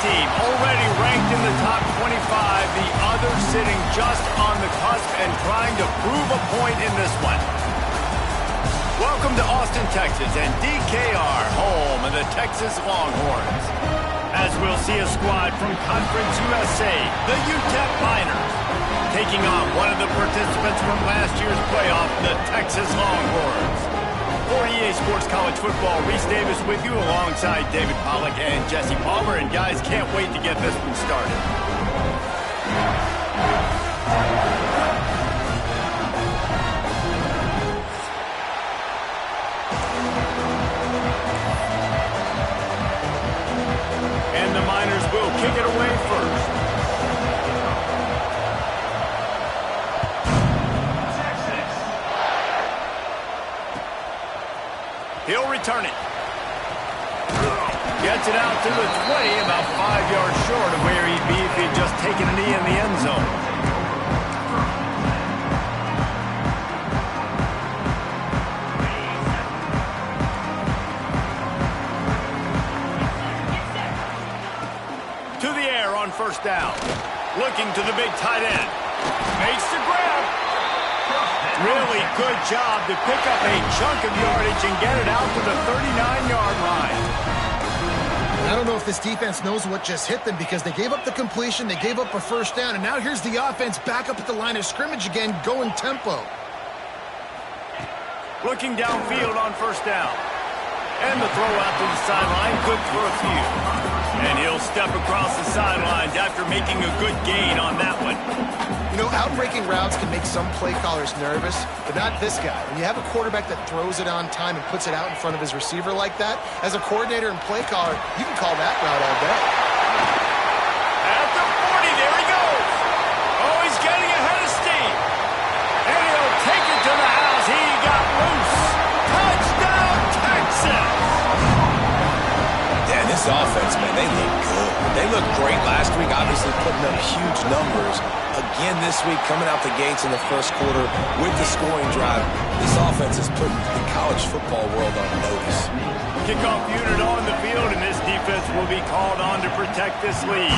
team, already ranked in the top 25. The other sitting just on the cusp and trying to prove a point in this one. Welcome to Austin, Texas, and DKR, home of the Texas Longhorns. As we'll see a squad from Conference USA, the UTEP Miners, taking on one of the participants from last year's playoff, the Texas Longhorns. For EA Sports College Football, Reese Davis with you alongside David Pollack and Jesse Palmer. And guys, can't wait to get this one started. And the Miners will kick it away first. He'll return it. Gets it out to the 20, about 5 yards short of where he'd be if he'd just taken a knee in the end zone. To the air on first down. Looking to the big tight end. Makes the grab. Really good job to pick up a chunk of yardage and get it out to the 39-yard line. I don't know if this defense knows what just hit them because they gave up the completion, they gave up a first down, and now here's the offense back up at the line of scrimmage again, going tempo. Looking downfield on first down. And the throw out to the sideline, good for a few. And he'll step across the sidelines after making a good gain on that one. You know, outbreaking routes can make some play callers nervous, but not this guy. When you have a quarterback that throws it on time and puts it out in front of his receiver like that, as a coordinator and play caller, you can call that route all day. At the 40, there he goes. Oh, he's getting ahead of steam. And he'll take it to the house. He got loose. Touchdown, Texas. Yeah, this offense, man, they look good. They looked great last week, obviously putting up huge numbers. Again this week, coming out the gates in the first quarter with the scoring drive. This offense is putting the college football world on notice. Kickoff unit on the field, and this defense will be called on to protect this lead.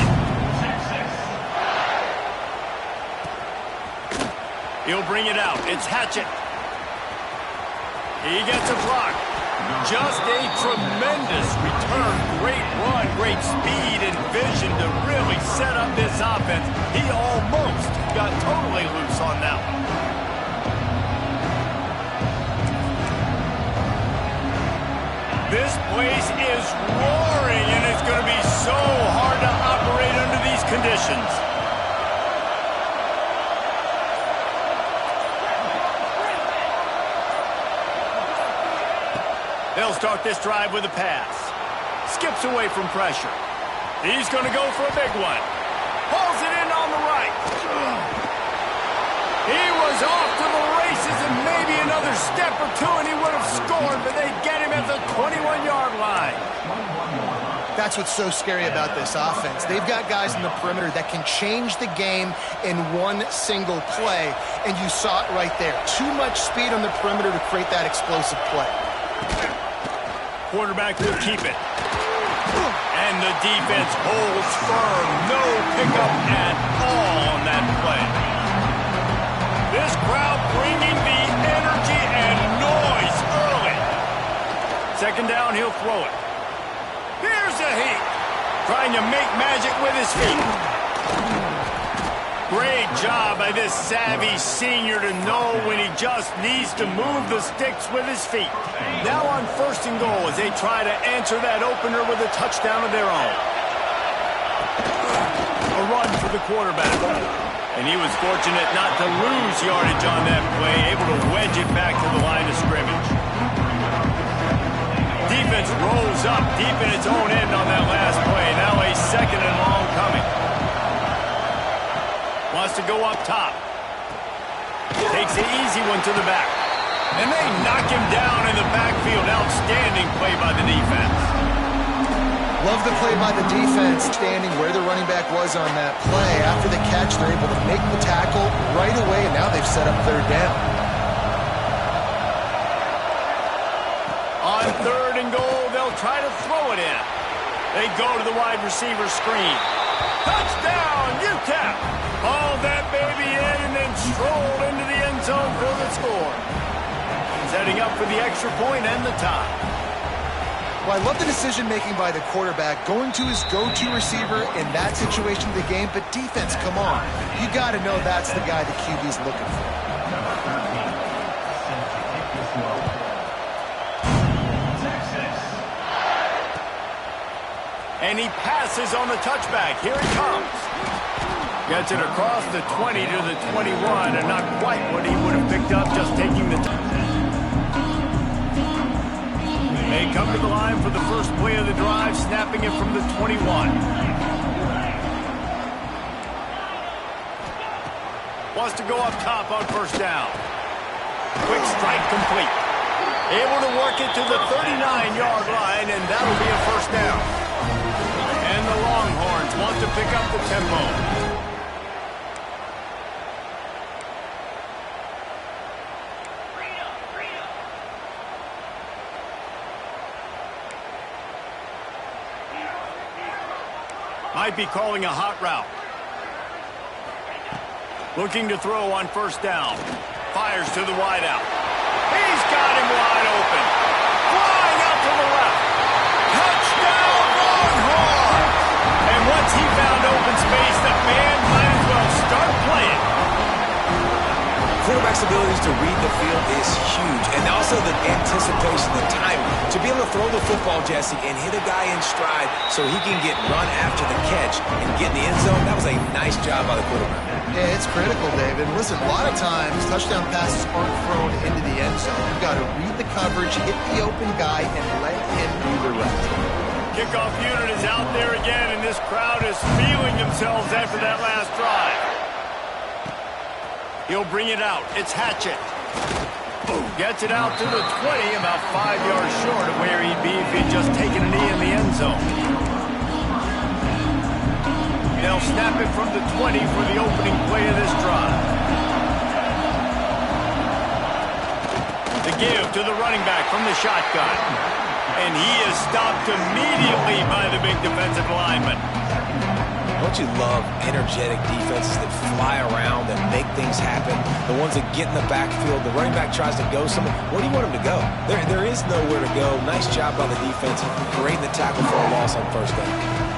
He'll bring it out. It's Hatchett. He gets a block. Just a tremendous return. Great run, great speed and vision to really set up this offense. He almost got totally loose on that one. This place is roaring, and it's going to be so hard to operate under these conditions. They'll start this drive with a pass. Skips away from pressure. He's going to go for a big one. Hauls it in on the right. He was off to the races and maybe another step or two and he would have scored, but they get him at the 21-yard line. That's what's so scary about this offense. They've got guys in the perimeter that can change the game in one single play, and you saw it right there. Too much speed on the perimeter to create that explosive play. Quarterback will keep it. And the defense holds firm. No pickup at all on that play. This crowd bringing the energy and noise early. Second down, he'll throw it. Here's a heat. Trying to make magic with his feet. Great job by this savvy senior to know when he just needs to move the sticks with his feet. Now on first and goal as they try to answer that opener with a touchdown of their own. A run for the quarterback. And he was fortunate not to lose yardage on that play, able to wedge it back to the line of scrimmage. Defense rolls up deep in its own end on that last play. Now a second and long coming. Wants to go up top. Takes the easy one to the back. And they knock him down in the backfield. Outstanding play by the defense. Love the play by the defense, standing where the running back was on that play. After the catch, they're able to make the tackle right away, and now they've set up third down. On third and goal, they'll try to throw it in. They go to the wide receiver screen. Touchdown, UTEP! Hauled that baby in and then strolled into the end zone for the score. Setting up for the extra point and the tie. Well, I love the decision-making by the quarterback, going to his go-to receiver in that situation of the game, but defense, come on. You got to know that's the guy the QB's looking for. And he passes on the touchback. Here he comes. Gets it across the 20 to the 21, and not quite what he would have picked up just taking the time. They come to the line for the first play of the drive, snapping it from the 21. Wants to go up top on first down. Quick strike complete. Able to work it to the 39-yard line, and that'll be a first down. And the Longhorns want to pick up the tempo. Might be calling a hot route. Looking to throw on first down. Fires to the wideout. He's got him wide open. Flying out to the left. Touchdown, Longhorn! And once he found open space, the band might as well start playing. Quarterback's abilities to read the field is huge, and also the anticipation, the timing. To be able to throw the football, Jesse, and hit a guy in stride so he can get run after the catch and get in the end zone, that was a nice job by the quarterback. Yeah, it's critical, David. Listen, a lot of times touchdown passes aren't thrown into the end zone. You've got to read the coverage, hit the open guy, and let him do the rest. Kickoff unit is out there again, and this crowd is feeling themselves after that last drive. He'll bring it out. It's Hatchett. Gets it out to the 20, about 5 yards short of where he'd be if he'd just taken a knee in the end zone. They'll snap it from the 20 for the opening play of this drive. The give to the running back from the shotgun. And he is stopped immediately by the big defensive lineman. Don't you love energetic defenses that fly around and make things happen? The ones that get in the backfield, the running back tries to go somewhere. Where do you want him to go? There is nowhere to go. Nice job by the defense, creating the tackle for a loss on first down.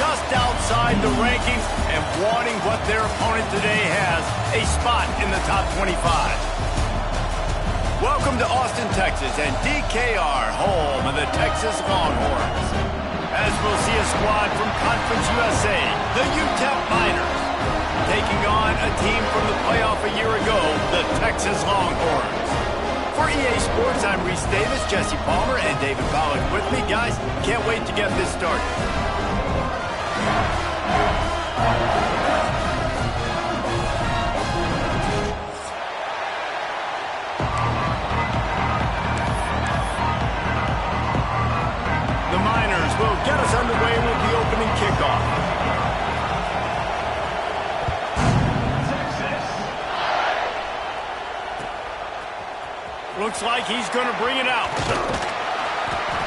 just outside the rankings and wanting what their opponent today has, a spot in the top 25. Welcome to Austin, Texas, and DKR, home of the Texas Longhorns. As we'll see a squad from Conference USA, the UTEP Miners, taking on a team from the playoff a year ago, the Texas Longhorns. For EA Sports, I'm Reese Davis, Jesse Palmer, and David Pollack with me. Guys, can't wait to get this started. The Miners will get us underway with the opening kickoff. Looks like he's going to bring it out.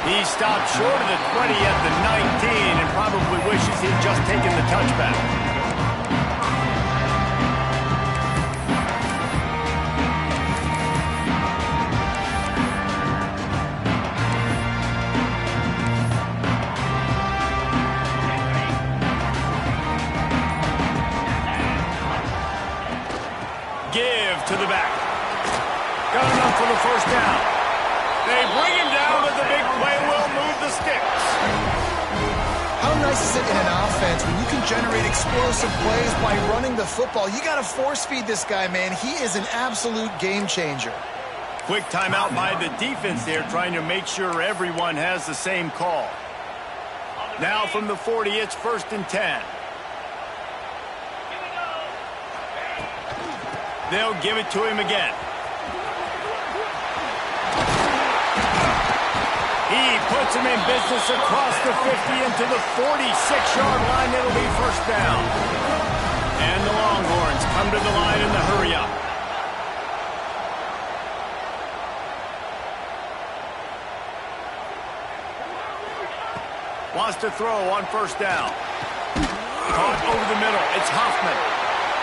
He stopped short of the 20 at the 19 and probably wishes he'd just taken the touchback. Give to the back. Got enough for the first down. They bring him down, but the big play will move the sticks. How nice is it in an offense when you can generate explosive plays by running the football? You got to force feed this guy, man. He is an absolute game changer. Quick timeout by the defense there, trying to make sure everyone has the same call. Now from the 40, it's 1st and 10. They'll give it to him again. He puts him in business across the 50 into the 46-yard line. It'll be first down. And the Longhorns come to the line in the hurry-up. Wants to throw on first down. Caught over the middle. It's Hoffman.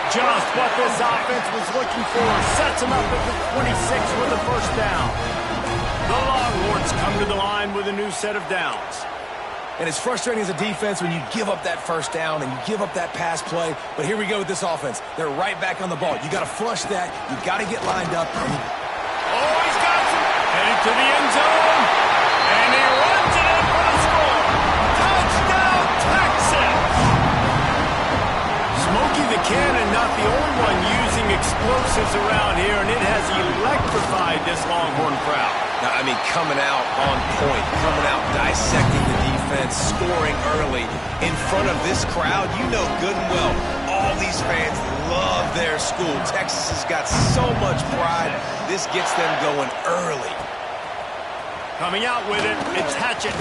Just what this offense was looking for. Sets him up at the 26 with the first down. The Longhorns come to the line with a new set of downs. And it's frustrating as a defense when you give up that first down and you give up that pass play. But here we go with this offense. They're right back on the ball. You got to flush that. You got to get lined up. Oh, he's got some. Headed to the end zone. And he runs it in for the score. Touchdown, Texas! Smokey the Cannon, not the only one using explosives around here, and it has electrified this Longhorn crowd. Now, I mean, coming out on point, coming out dissecting the defense, scoring early in front of this crowd. You know good and well, all these fans love their school. Texas has got so much pride. This gets them going early. Coming out with it, it's Hatchett.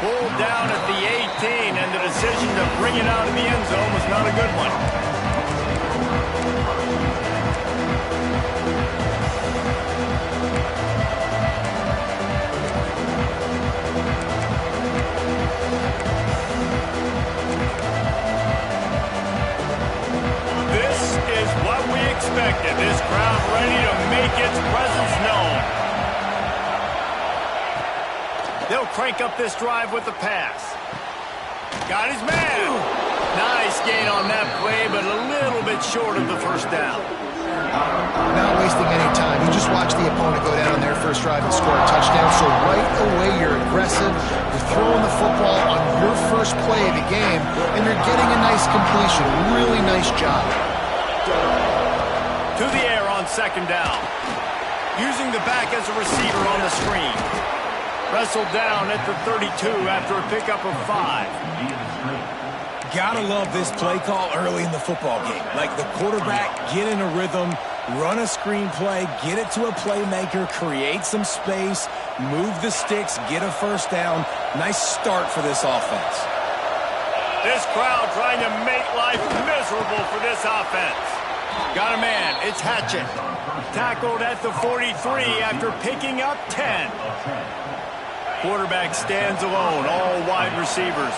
Pulled down at the 18, and the decision to bring it out of the end zone was not a good one. Expected. This crowd ready to make its presence known. They'll crank up this drive with the pass. Got his man. Nice gain on that play, but a little bit short of the first down. Not wasting any time. You just watch the opponent go down on their first drive and score a touchdown. So right away, you're aggressive. You're throwing the football on your first play of the game, and you're getting a nice completion. Really nice job. To the air on second down. Using the back as a receiver on the screen. Wrestled down at the 32 after a pickup of 5. Gotta love this play call early in the football game. Like the quarterback, get in a rhythm, run a screen play, get it to a playmaker, create some space, move the sticks, get a first down. Nice start for this offense. This crowd trying to make life miserable for this offense. Got a man. It's Hatchett. Tackled at the 43 after picking up 10. Quarterback stands alone, all wide receivers.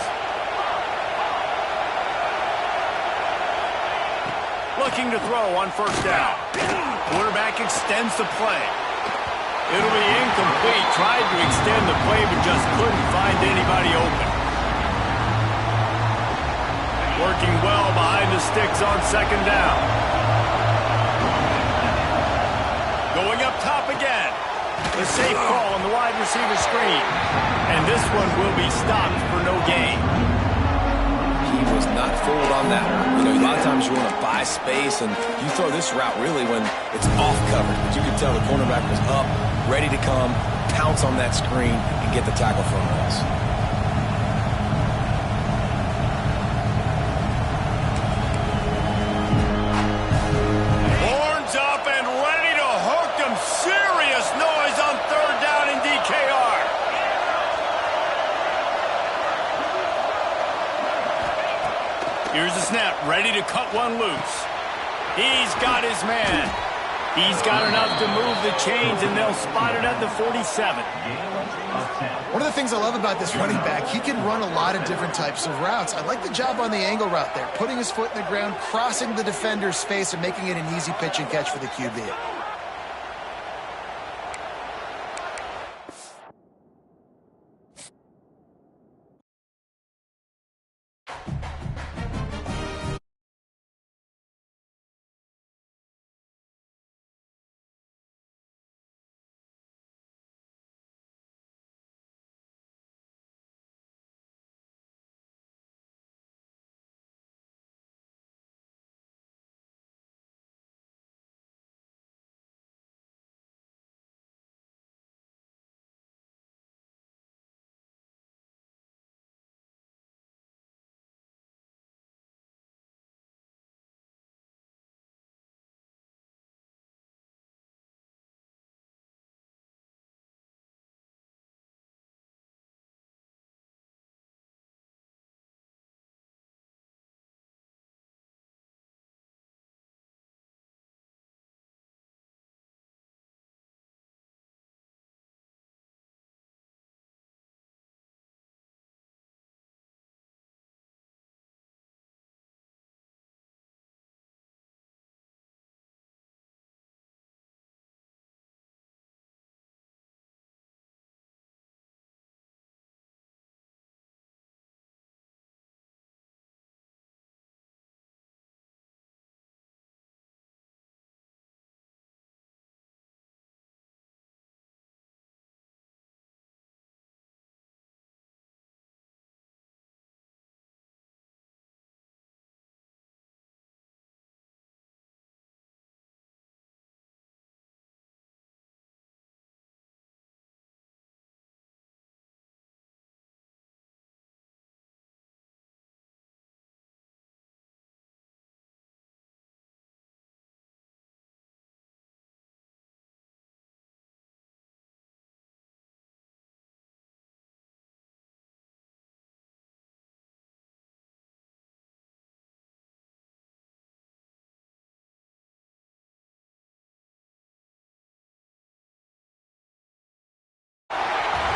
Looking to throw on first down. Quarterback extends the play. It'll be incomplete. Tried to extend the play, but just couldn't find anybody open. Working well behind the sticks on second down. Going up top again. The safe call on the wide receiver screen. And this one will be stopped for no gain. He was not fooled on that one. You know, a lot of times you want to buy space, and you throw this route really when it's off coverage. But you can tell the cornerback was up, ready to come, pounce on that screen, and get the tackle for a loss. Horns up and ready to hook them. Serious noise on third down in DKR. Here's the snap, ready to cut one loose. He's got his man. He's got enough to move the chains, and they'll spot it at the 47. One of the things I love about this running back, he can run a lot of different types of routes. I like the job on the angle route there, putting his foot in the ground, crossing the defender's face, and making it an easy pitch and catch for the QB.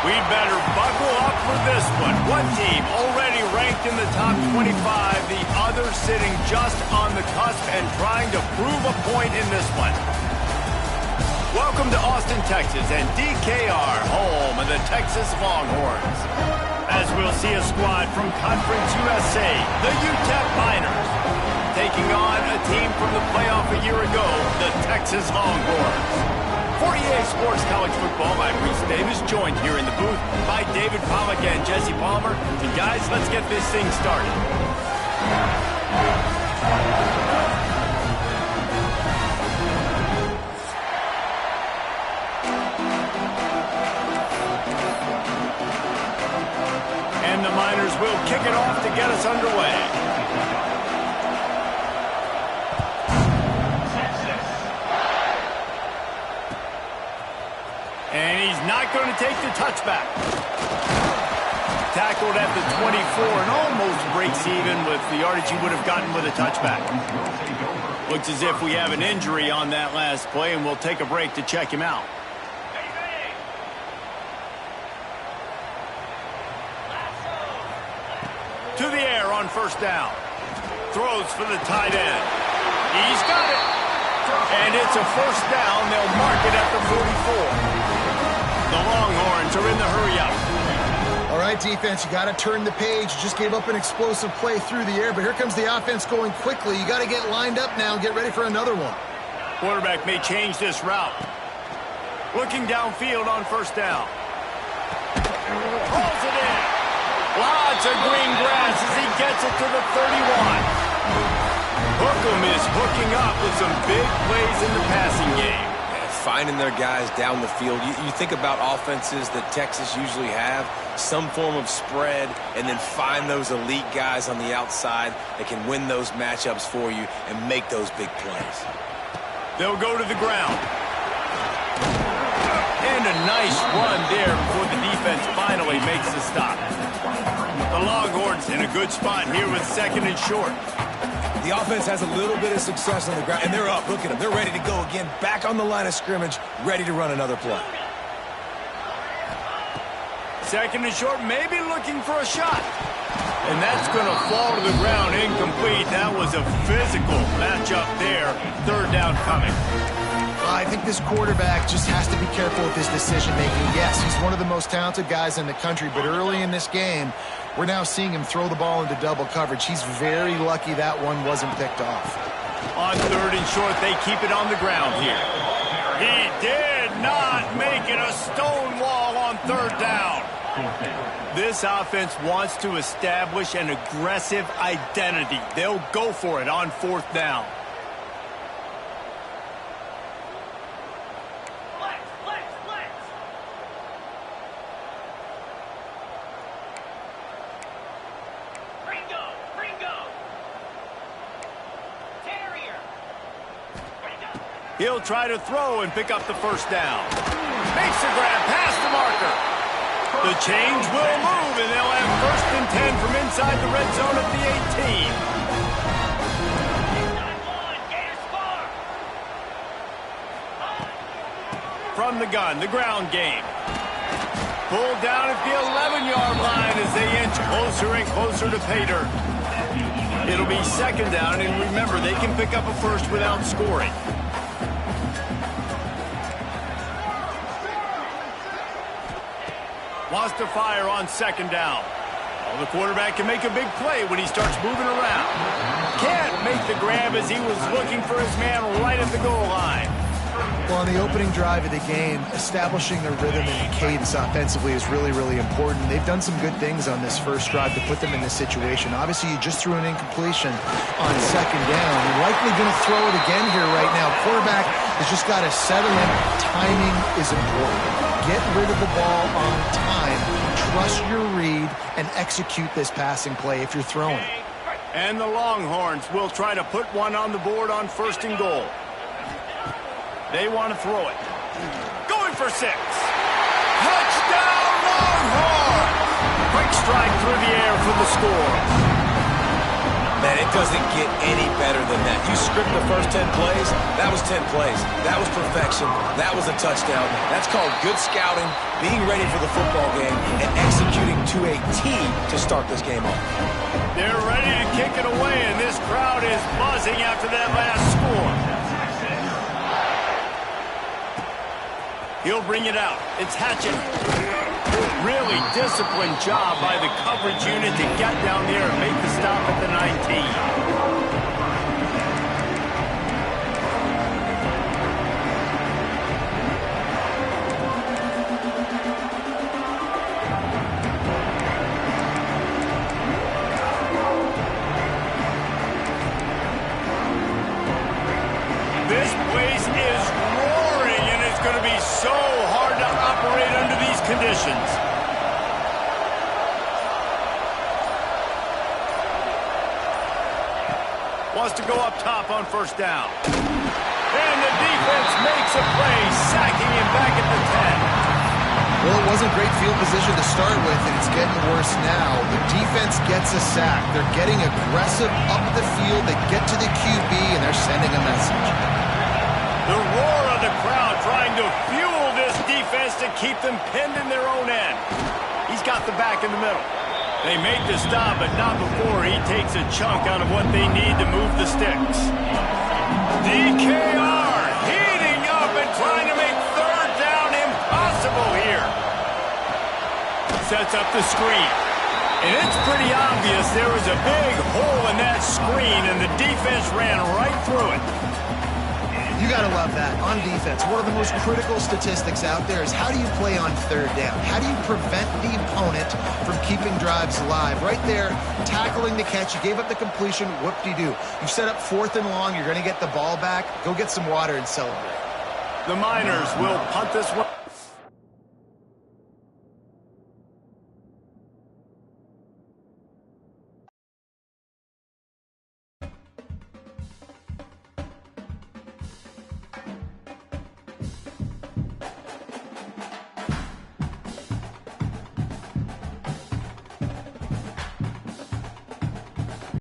We better buckle up for this one. One team already ranked in the top 25, the other sitting just on the cusp and trying to prove a point in this one. Welcome to Austin, Texas, and DKR, home of the Texas Longhorns. As we'll see a squad from Conference USA, the UTEP Miners, taking on a team from the playoff a year ago, the Texas Longhorns. For EA Sports College Football, I'm Reese Davis, joined here in the booth by David Pollack and Jesse Palmer. And guys, let's get this thing started. And the Miners will kick it off to get us underway. And he's not going to take the touchback. Tackled at the 24 and almost breaks even with the yardage he would have gotten with a touchback. Looks as if we have an injury on that last play, and we'll take a break to check him out. To the air on first down. Throws for the tight end. He's got it. And it's a first down. They'll mark it at the 44. The Longhorns are in the hurry-up. All right, defense, you got to turn the page. You just gave up an explosive play through the air, but here comes the offense going quickly. You got to get lined up now and get ready for another one. Quarterback may change this route. Looking downfield on first down. Pulls it in. Lots of green grass as he gets it to the 31. Hookem is hooking up with some big plays in the passing game. Finding their guys down the field. You think about offenses that Texas usually have, some form of spread, and then find those elite guys on the outside that can win those matchups for you and make those big plays. They'll go to the ground. And a nice run there before the defense finally makes the stop. The Longhorns in a good spot here with second and short. The offense has a little bit of success on the ground, and they're up. Look at them. They're ready to go again, back on the line of scrimmage, ready to run another play. Second and short, maybe looking for a shot. And that's going to fall to the ground incomplete. That was a physical matchup there. Third down coming. I think this quarterback just has to be careful with his decision-making. Yes, he's one of the most talented guys in the country, but early in this game, we're now seeing him throw the ball into double coverage. He's very lucky that one wasn't picked off. On third and short, they keep it on the ground here. He did not make it a stone wall on third down. This offense wants to establish an aggressive identity. They'll go for it on fourth down. He'll try to throw and pick up the first down. Makes the grab past the marker. The change will move, and they'll have first and 10 from inside the red zone at the 18. From the gun, the ground game. Pulled down at the 11-yard line as they inch closer and closer to pay dirt. It'll be second down, and remember, they can pick up a first without scoring. Wants to fire on second down. Well, the quarterback can make a big play when he starts moving around. Can't make the grab as he was looking for his man right at the goal line. Well, on the opening drive of the game, establishing a rhythm and cadence offensively is really, really important. They've done some good things on this first drive to put them in this situation. Obviously, you just threw an incompletion on second down. You're likely going to throw it again here right now. Quarterback has just got to settle in. Timing is important. Get rid of the ball on time. Trust your read and execute this passing play if you're throwing it. And the Longhorns will try to put one on the board on first and goal. They want to throw it. Going for 6. Touchdown, Longhorns! Quick strike through the air for the score. Man, it doesn't get any better than that. You script the first 10 plays, that was 10 plays. That was perfection. That was a touchdown. That's called good scouting, being ready for the football game, and executing to a T to start this game off. They're ready to kick it away, and this crowd is buzzing after that last score. He'll bring it out. It's Hatchett. Really disciplined job by the coverage unit to get down there and make the stop at the 19. This place is roaring, and it's going to be so hard to operate under these conditions. Wants to go up top on first down. And the defense makes a play, sacking him back at the 10. Well, it wasn't great field position to start with, and it's getting worse now. The defense gets a sack. They're getting aggressive up the field. They get to the QB, and they're sending a message. The roar of the crowd trying to fuel this defense to keep them pinned in their own end. He's got the back in the middle. They make the stop, but not before he takes a chunk out of what they need to move the sticks. DKR heating up and trying to make third down impossible here. sets up the screen. And it's pretty obvious there was a big hole in that screen, and the defense ran right through it. You got to love that. On defense, one of the most critical statistics out there is how do you play on third down? How do you prevent the opponent from keeping drives alive? Right there, tackling the catch. You gave up the completion. Whoop-de-doo. You set up 4th and long. You're going to get the ball back. Go get some water and celebrate. The Miners will punt this one.